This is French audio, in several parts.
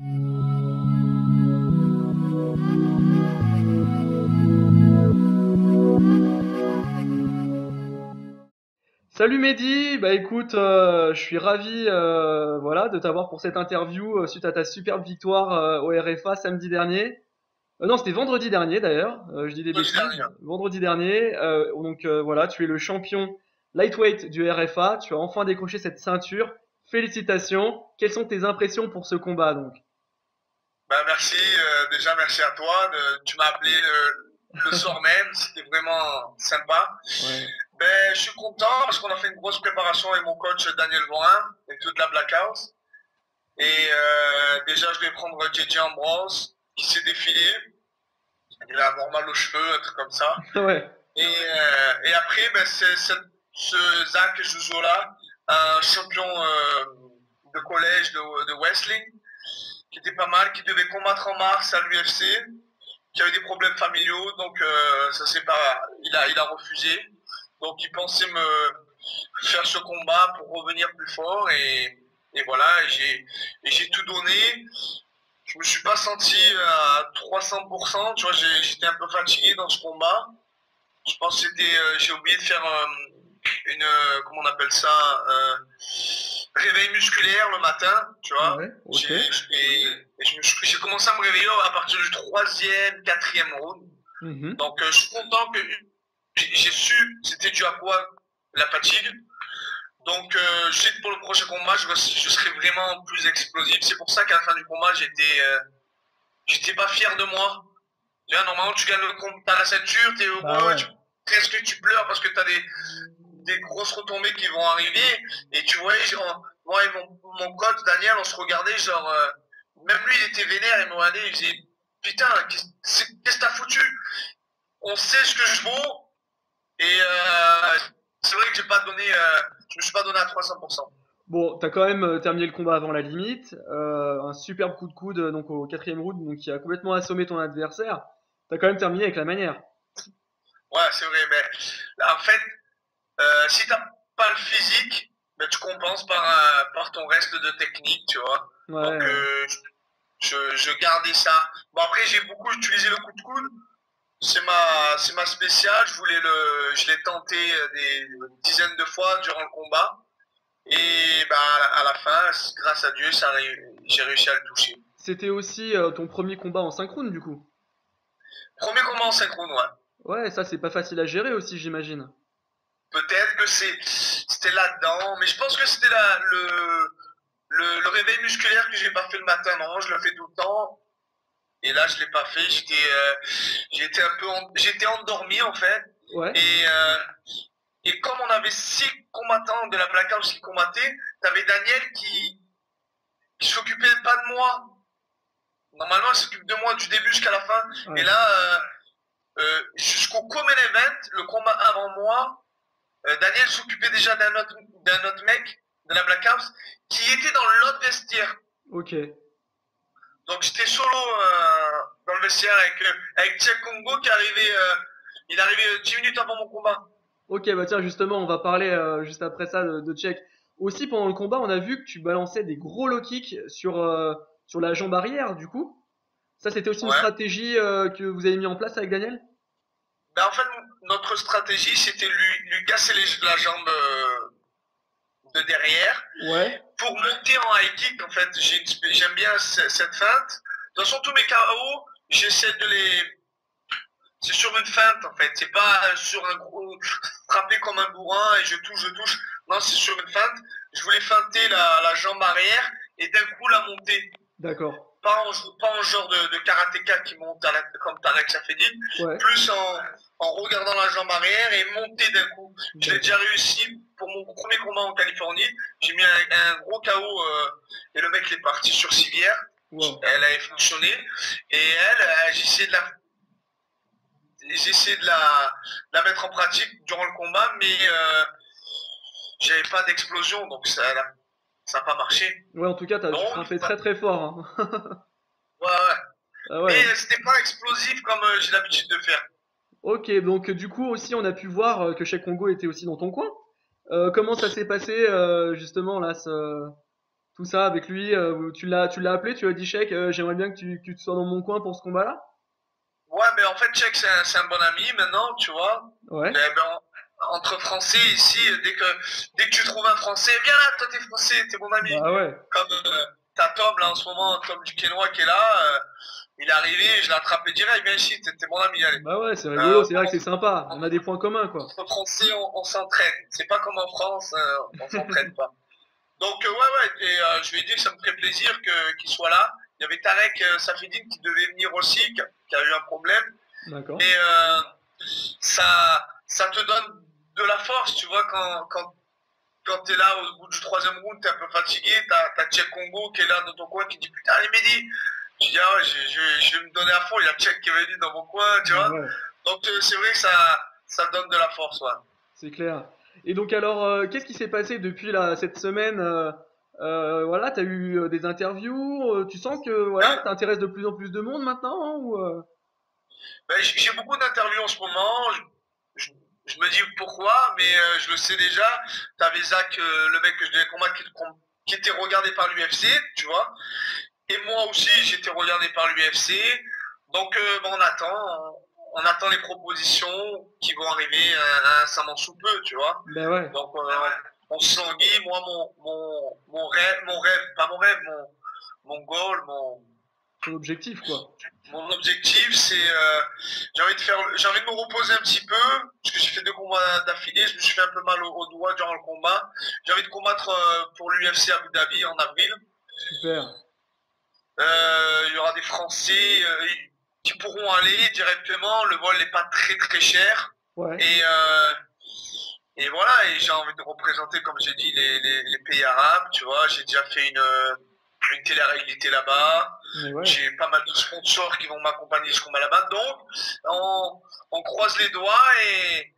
Salut Mehdi, bah écoute, je suis ravi voilà, de t'avoir pour cette interview suite à ta superbe victoire au RFA samedi dernier. Non, c'était vendredi dernier d'ailleurs, je dis des Vendredi bêtises. dernier. Vendredi dernier, voilà, tu es le champion lightweight du RFA, tu as enfin décroché cette ceinture. Félicitations. Quelles sont tes impressions pour ce combat donc? Ben, merci, déjà merci à toi. Tu m'as appelé le soir même, c'était vraiment sympa. Ouais. Ben, je suis content parce qu'on a fait une grosse préparation avec mon coach Daniel Vorin et toute la Black House. Et déjà, je vais prendre JJ Ambrose qui s'est défilé. Il a avoir mal aux cheveux, un truc comme ça. Ouais. Et après, ben, ce Zach Juzola, un champion de collège de wrestling, qui était pas mal, qui devait combattre en mars à l'UFC, qui avait des problèmes familiaux, donc ça c'est pas, il a refusé. Donc il pensait me faire ce combat pour revenir plus fort et voilà, et j'ai tout donné. Je me suis pas senti à 300%, tu vois, j'étais un peu fatigué dans ce combat. Je pense que c'était, j'ai oublié de faire comment on appelle ça, réveil musculaire le matin, tu vois. Ouais, ok. J'ai commencé à me réveiller à partir du troisième, quatrième round. Mhm. Donc je suis content que j'ai su c'était dû à quoi la fatigue. Donc je sais que pour le prochain combat, je serai vraiment plus explosif. C'est pour ça qu'à la fin du combat, j'étais pas fier de moi. Tu vois, normalement, tu gagnes le combat, t'as la ceinture, t'es Bah heureux, ouais. presque tu pleures parce que t'as des grosses retombées qui vont arriver. Et tu voyais, genre, moi et mon coach Daniel, on se regardait, genre, même lui, il était vénère, il me regardait, il disait, putain, qu'est-ce que t'as foutu? On sait ce que je vaux, et c'est vrai que je me suis pas donné à 300%. Bon, t'as quand même terminé le combat avant la limite. Un superbe coup de coude donc au quatrième round, donc qui a complètement assommé ton adversaire. T'as quand même terminé avec la manière. Ouais, c'est vrai, mais en fait, si t'as pas le physique, ben, tu compenses par ton reste de technique, tu vois. Ouais, Donc, ouais. je gardais ça. Bon, après, j'ai beaucoup utilisé le coup de coude. C'est ma spéciale. Je l'ai tenté des dizaines de fois durant le combat. Et bah, à la fin, grâce à Dieu, j'ai réussi à le toucher. C'était aussi ton premier combat en synchrone du coup. Premier combat en synchrone, ouais. Ouais, ça c'est pas facile à gérer aussi, j'imagine. Peut-être que c'était là-dedans, mais je pense que c'était le réveil musculaire que j'ai pas fait le matin. Non, je le fais tout le temps. Et là, je l'ai pas fait. J'étais endormi en fait. Ouais. Et, euh, et comme on avait 6 combattants de la Black House qui combattaient, t'avais Daniel qui s'occupait pas de moi. Normalement, il s'occupe de moi du début jusqu'à la fin. Et Ouais. là, jusqu'au Common Event, le combat avant moi, Daniel s'occupait déjà d'un autre mec de la Black House qui était dans l'autre vestiaire. Ok. Donc j'étais solo dans le vestiaire avec Jack Congo qui arrivait, il arrivait 10 minutes avant mon combat. Ok, bah tiens, justement, on va parler juste après ça de Tchèque. Aussi, pendant le combat, on a vu que tu balançais des gros low kicks sur la jambe arrière, du coup. Ça, c'était aussi une Ouais. stratégie que vous avez mis en place avec Daniel? Ben, en fait, notre stratégie, c'était lui casser la jambe de derrière Ouais. pour monter en high kick. En fait, j'aime bien cette feinte. De toute façon, tous mes KO, j'essaie de les. C'est sur une feinte en fait, c'est pas sur un gros frappé comme un bourrin et je touche, je touche. Non, c'est sur une feinte. Je voulais feinter la jambe arrière et d'un coup la monter. D'accord. Pas en genre de karatéka qui monte comme Tarek Safedi, Ouais. plus en regardant la jambe arrière et monter d'un coup. Je l'ai déjà D'accord. réussi pour mon premier combat en Californie. J'ai mis un gros KO et le mec est parti sur civière. Wow. Elle avait fonctionné. Et elle, j'ai essayé de la mettre en pratique durant le combat, mais j'avais pas d'explosion, donc ça n'a pas marché. Ouais, en tout cas, tu Donc, frappais très très fort, hein. ouais, ouais. Ah ouais. Mais c'était pas explosif comme j'ai l'habitude de faire. Ok, donc du coup aussi, on a pu voir que Cheikh Congo était aussi dans ton coin. Comment ça s'est passé justement là, tout ça avec lui. Tu l'as appelé, tu lui as dit Cheikh, j'aimerais bien que tu sois dans mon coin pour ce combat-là? Ouais, mais en fait, Cheikh, c'est un bon ami maintenant, tu vois. Eh Ouais. ben, entre Français ici, dès que tu trouves un Français, viens là, toi t'es Français, t'es mon ami. Bah ouais. Comme t'as Tom là en ce moment, Tom du Quénois qui est là, il est arrivé, je l'ai attrapé direct, viens ici, t'es mon ami, allez. Bah ouais, c'est rigolo, Euh, c'est vrai que c'est sympa. On a des points communs, quoi. Entre Français, on s'entraide. C'est pas comme en France, on s'entraide pas. Donc ouais, ouais, et je lui ai dit que ça me ferait plaisir qu'il soit là. Il y avait Tarek Safedine qui devait venir aussi, qui a eu un problème. D'accord. Mais ça te donne de la force, tu vois, quand t'es là au bout du troisième round, t'es un peu fatigué, t'as Tchèque Congo qui est là dans ton coin qui dit putain, allez Mehdi. Je dis ah ouais, je vais me donner à fond, il y a Tchèque qui est venu dans mon coin, tu Bah vois. ouais, Donc c'est vrai que ça donne de la force, ouais. c'est clair. Et donc alors, qu'est-ce qui s'est passé depuis cette semaine? Voilà, t'as eu des interviews. Tu sens que voilà, t'intéresses de plus en plus de monde maintenant, hein, ou Ben, j'ai beaucoup d'interviews en ce moment. Je, je me dis pourquoi, mais je le sais déjà. T'avais Zach, le mec que je devais combattre, qui était regardé par l'UFC, tu vois. Et moi aussi, j'étais regardé par l'UFC. Donc, ben, on attend les propositions qui vont arriver incessamment sous peu, tu vois. Ben ouais, Donc, on se languit. Moi, pas mon rêve, mon goal, ton objectif, quoi. mon objectif, c'est, j'ai envie de me reposer un petit peu, parce que j'ai fait 2 combats d'affilée, je me suis fait un peu mal au doigt durant le combat. J'ai envie de combattre pour l'UFC Abu Dhabi en avril. Super. Il y aura des Français qui pourront aller directement. Le vol n'est pas très très cher. Ouais. Et, euh, et voilà, et j'ai envie de représenter, comme j'ai dit, les pays arabes. Tu vois, j'ai déjà fait une télé-réalité là-bas. Mais ouais. J'ai pas mal de sponsors qui vont m'accompagner ce combat là-bas. Donc, on croise les doigts et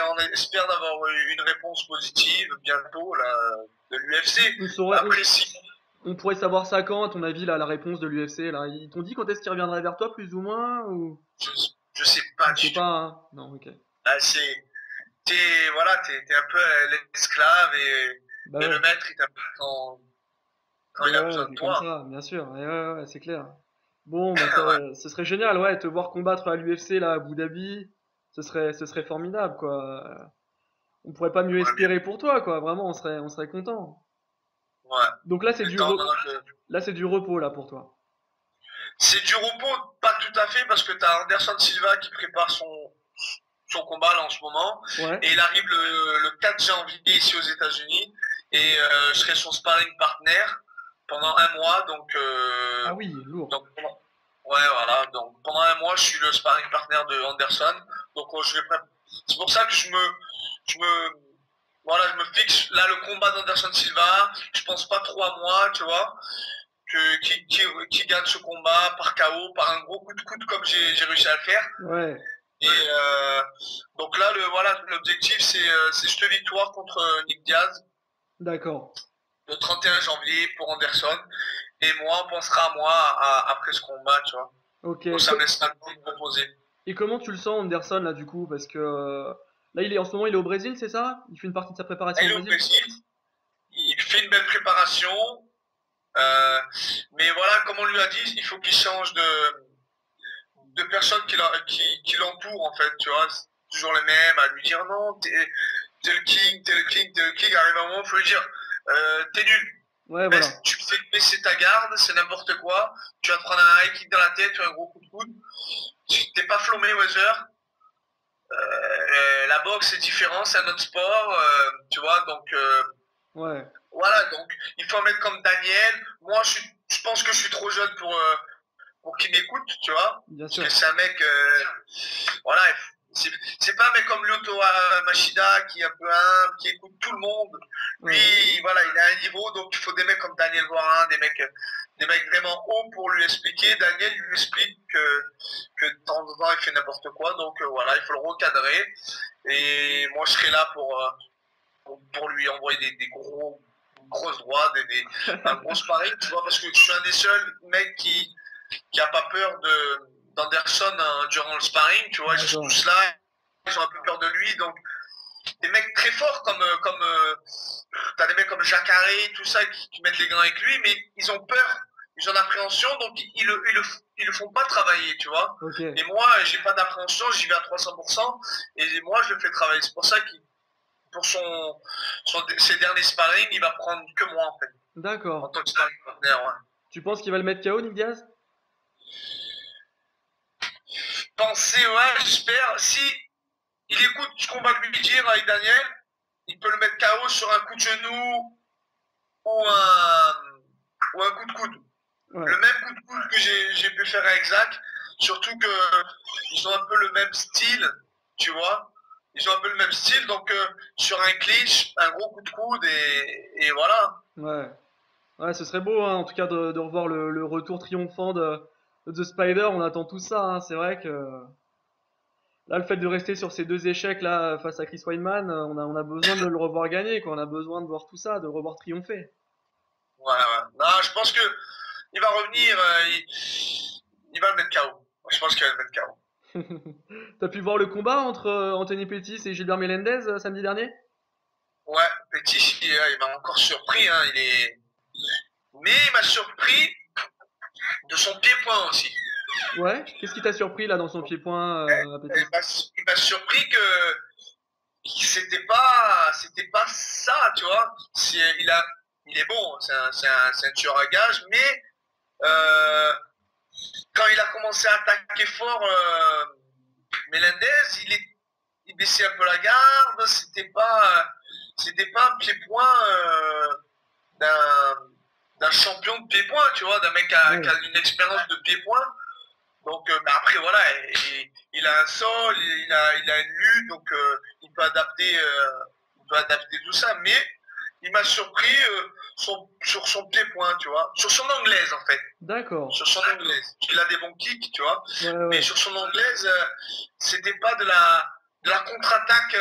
on espère d'avoir une réponse positive bientôt là, de l'UFC. On saurait, Après, si on pourrait savoir ça quand, à ton avis, là, la réponse de l'UFC, là. Ils t'ont dit quand est-ce qu'ils reviendraient vers toi, plus ou moins, ou? je, je sais pas Je sais du tout. pas, hein. Non, ok. Ah, voilà, t'es un peu l'esclave Bah et ouais. le maître, il t'appelle quand il Bah a ouais, besoin de c'est comme toi. ça, bien sûr. Ouais, ouais, ouais, c'est clair. Bon, bah ce serait génial, ouais, te voir combattre à l'UFC là à Abu Dhabi, ce serait formidable, quoi. On pourrait pas mieux Ouais, bien. espérer pour toi, quoi. Vraiment, on serait content. Ouais. Donc là, c'est du Étant re- donné que là, c'est du repos là pour toi. c'est du repos, pas tout à fait, parce que t'as Anderson Silva qui prépare son combat là en ce moment. Ouais. Et il arrive le 4 janvier ici aux États-Unis. Et je serai son sparring partner pendant un mois. Ah oui, lourd. Donc ouais, voilà. Donc pendant un mois, je suis le sparring partner de Anderson. Donc c'est pour ça que je me, voilà, je me fixe là le combat d'Anderson Silva. Je pense pas 3 mois, tu vois, qui gagne ce combat par KO, par un gros coup de coude comme j'ai réussi à le faire. Ouais, Et donc là, voilà, l'objectif c'est cette victoire contre Nick Diaz d'accord. le 31 janvier pour Anderson. Et moi, on pensera à moi après ce combat, tu vois. Ok. Donc ça me laissera le temps de me reposer. Et comment tu le sens, Anderson, là, du coup? Parce que là, en ce moment, il est au Brésil, c'est ça? Il fait une partie de sa préparation Il au est au Brésil? Brésil, il fait une belle préparation, euh, mais voilà, comme on lui a dit, il faut qu'il change de personnes qui l'entourent, en fait, tu vois. C'est toujours les mêmes, à lui dire non, t'es le king, t'es le king, t'es le king. Arrive un moment, il faut lui dire, t'es nul. Ouais, voilà. Tu fais baisser ta garde, c'est n'importe quoi. Tu vas te prendre un high kick dans la tête, tu as un gros coup de coude. T'es pas Flo Mayweather. La boxe c'est différent, c'est un autre sport, tu vois. Donc Ouais, voilà, donc il faut un mec comme Daniel. Moi, je pense que je suis trop jeune pour qu'il m'écoute, tu vois. bien Parce que sûr. c'est un mec, voilà, c'est pas un mec comme Lyoto Machida qui est un peu humble, qui écoute tout le monde. Ouais. Lui, voilà, il a un niveau, donc il faut des mecs comme Daniel Vorin, des mecs vraiment hauts pour lui expliquer. Daniel lui explique que de temps en temps il fait n'importe quoi, donc voilà, il faut le recadrer. Et moi, je serai là pour lui envoyer des grosses droites, un gros sparring, tu vois, parce que je suis un des seuls mecs qui a pas peur d'Anderson durant le sparring, tu vois, ils sont D'accord. tous là, ils ont un peu peur de lui, donc des mecs très forts t'as des mecs comme Jacare, tout ça, qui mettent les gants avec lui, mais ils ont peur, ils ont l'appréhension, donc ils le font pas travailler, tu vois. Ok, Et moi, j'ai pas d'appréhension, j'y vais à 300%, et moi, je le fais travailler. C'est pour ça qu'il, pour ses derniers sparring, il va prendre que moi, en fait, en d'accord. tant que sparring partner, ouais. Tu penses qu'il va le mettre KO, Nick Diaz? Penser, ouais, j'espère. Si il écoute ce qu'on va lui dire avec Daniel, il peut le mettre KO sur un coup de genou ou un coup de coude. Ouais. Le même coup de coude que j'ai pu faire avec Zach, surtout que ils ont un peu le même style, tu vois. Ils ont un peu le même style, donc sur un clinch, un gros coup de coude et voilà. Ouais. Ouais, ce serait beau, hein, en tout cas, de revoir le retour triomphant de The Spider. On attend tout ça, hein. C'est vrai que là, le fait de rester sur ces deux échecs là face à Chris Weidman, on a besoin de le revoir gagner, quoi. On a besoin de voir tout ça, de le revoir triompher. Ouais, ouais. Non, je pense que il va revenir, il va le mettre KO. Je pense qu'il va le mettre KO. T'as pu voir le combat entre Anthony Pettis et Gilbert Melendez samedi dernier? Ouais, Petit, il m'a encore surpris, hein, mais il m'a surpris de son pied-point aussi. Ouais. Qu'est-ce qui t'a surpris là dans son pied-point, à Pettis? Il m'a surpris que c'était pas ça, tu vois. Il est bon, c'est un tueur à gage, mais euh, quand il a commencé à attaquer fort Melendez, il baissait un peu la garde. C'était pas un pied-point d'un d'un champion de pied-point, tu vois, d'un mec qui Ouais. a une expérience de pied-point. Donc, mais après, voilà, il a un sol, il a une lutte, donc il peut adapter tout ça. Mais il m'a surpris sur son pied-point, tu vois, sur son anglaise en fait, D'accord. sur son anglaise. Il a des bons kicks, tu vois, Ouais, mais ouais. sur son anglaise, c'était pas de la contre-attaque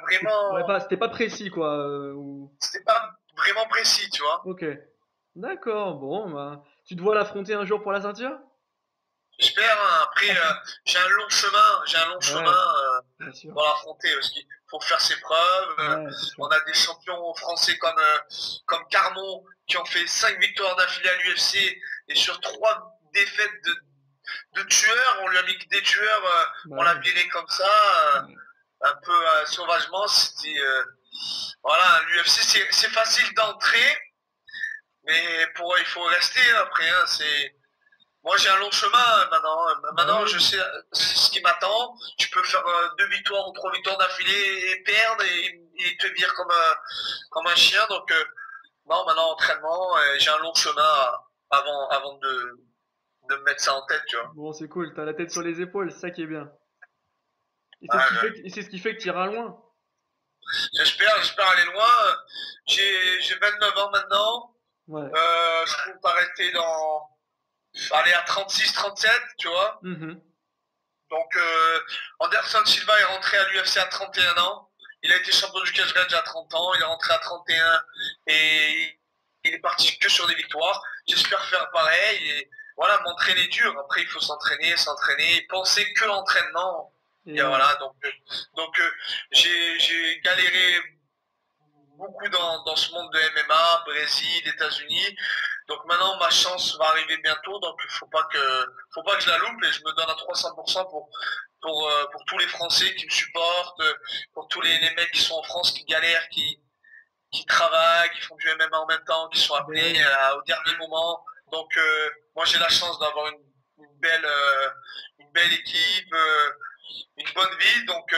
Ouais, vraiment, c'était pas précis, quoi. c'était pas vraiment précis, tu vois. Ok. D'accord. Bon, bah, tu te vois l'affronter un jour pour la ceinture? J'espère, hein. Après, j'ai un long chemin Ouais, bien sûr. pour l'affronter, parce qu'il faut faire ses preuves. Ouais, c'est On sûr. a des champions français comme Carmon qui ont fait 5 victoires d'affilée à l'UFC et sur 3 défaites de tueurs, on lui a mis que des tueurs, Bah on l'a ouais. viré comme ça, Ouais. un peu sauvagement. Voilà, l'UFC c'est facile d'entrer, mais il faut rester après. Hein, moi, j'ai un long chemin maintenant. Bah Maintenant, ouais. je sais ce qui m'attend. Tu peux faire 2 victoires ou 3 victoires d'affilée et perdre et te vire comme un chien. Donc, non, maintenant, entraînement, j'ai un long chemin avant de me mettre ça en tête, tu vois. Bon, c'est cool. T'as la tête sur les épaules, c'est ça qui est bien. Ah, Et c'est ce qui fait que tu iras loin. j'espère aller loin. J'ai 29 ans maintenant. Ouais. Je compte arrêter aller à 36, 37, tu vois. Mhm. Donc, Anderson Silva est rentré à l'UFC à 31 ans. Il a été champion du cash range à 30 ans. Il est rentré à 31 et il est parti que sur des victoires. J'espère faire pareil et voilà, m'entraîner dur. Après, il faut s'entraîner, penser que l'entraînement. Et Et voilà, donc j'ai galéré beaucoup dans ce monde de MMA, Brésil, États-Unis. Donc maintenant, ma chance va arriver bientôt. Donc il faut pas que je la loupe et je me donne à 300% pour tous les Français qui me supportent, pour tous les mecs qui sont en France, qui galèrent, qui travaillent, qui font du MMA en même temps, qui sont ben appelés ouais. au dernier moment. Donc moi, j'ai la chance d'avoir une belle équipe, une bonne vie. Donc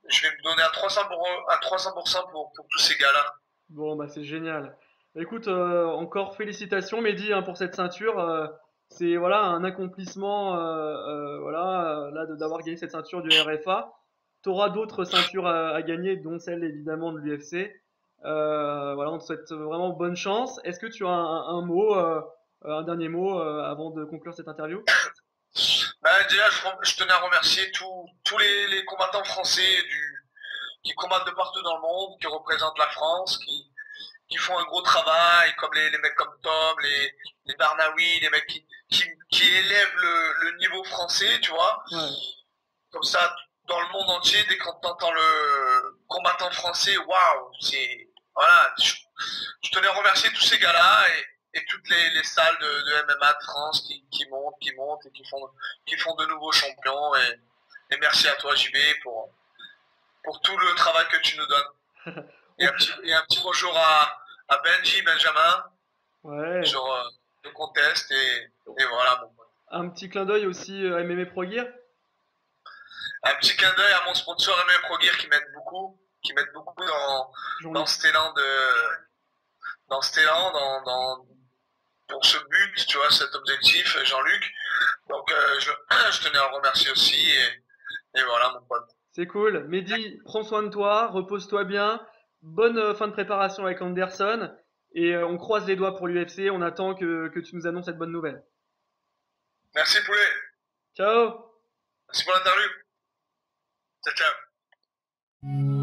je vais me donner à 300% pour tous ces gars-là. Bon, bah c'est génial. Bah, écoute, encore félicitations, Mehdi, hein, pour cette ceinture. C'est voilà un accomplissement, voilà, là d'avoir gagné cette ceinture du RFA. Tu auras d'autres ceintures à gagner, dont celle évidemment de l'UFC. Voilà, on te souhaite vraiment bonne chance. Est-ce que tu as un mot, un dernier mot avant de conclure cette interview? Bah, déjà, je tenais à remercier tous les combattants français qui combattent de partout dans le monde, qui représentent la France, qui font un gros travail, comme les mecs comme Tom, les Barnaoui, les mecs qui élèvent le niveau français, tu vois. Ouais, Comme ça, dans le monde entier, dès qu'on entend le combattant français, waouh, c'est, voilà, je tenais à remercier tous ces gars-là et toutes les salles de MMA de France qui montent et qui font de nouveaux champions et merci à toi, JB, pour tout le travail que tu nous donnes. Et un petit bonjour à Benjamin, Ouais. sur le contest et voilà, mon pote. Un petit clin d'œil aussi à MMA Pro Gear. Un petit clin d'œil à mon sponsor MMA Pro Gear qui m'aide beaucoup dans Jean-Luc. cet élan pour ce but, tu vois, cet objectif, Jean-Luc. Donc, je tenais à le remercier aussi et voilà, mon pote. C'est cool. Mehdi, prends soin de toi, repose-toi bien. Bonne fin de préparation avec Anderson. Et on croise les doigts pour l'UFC. On attend que tu nous annonces cette bonne nouvelle. Merci, Poulet. Ciao! Merci pour l'interview. Ciao, ciao.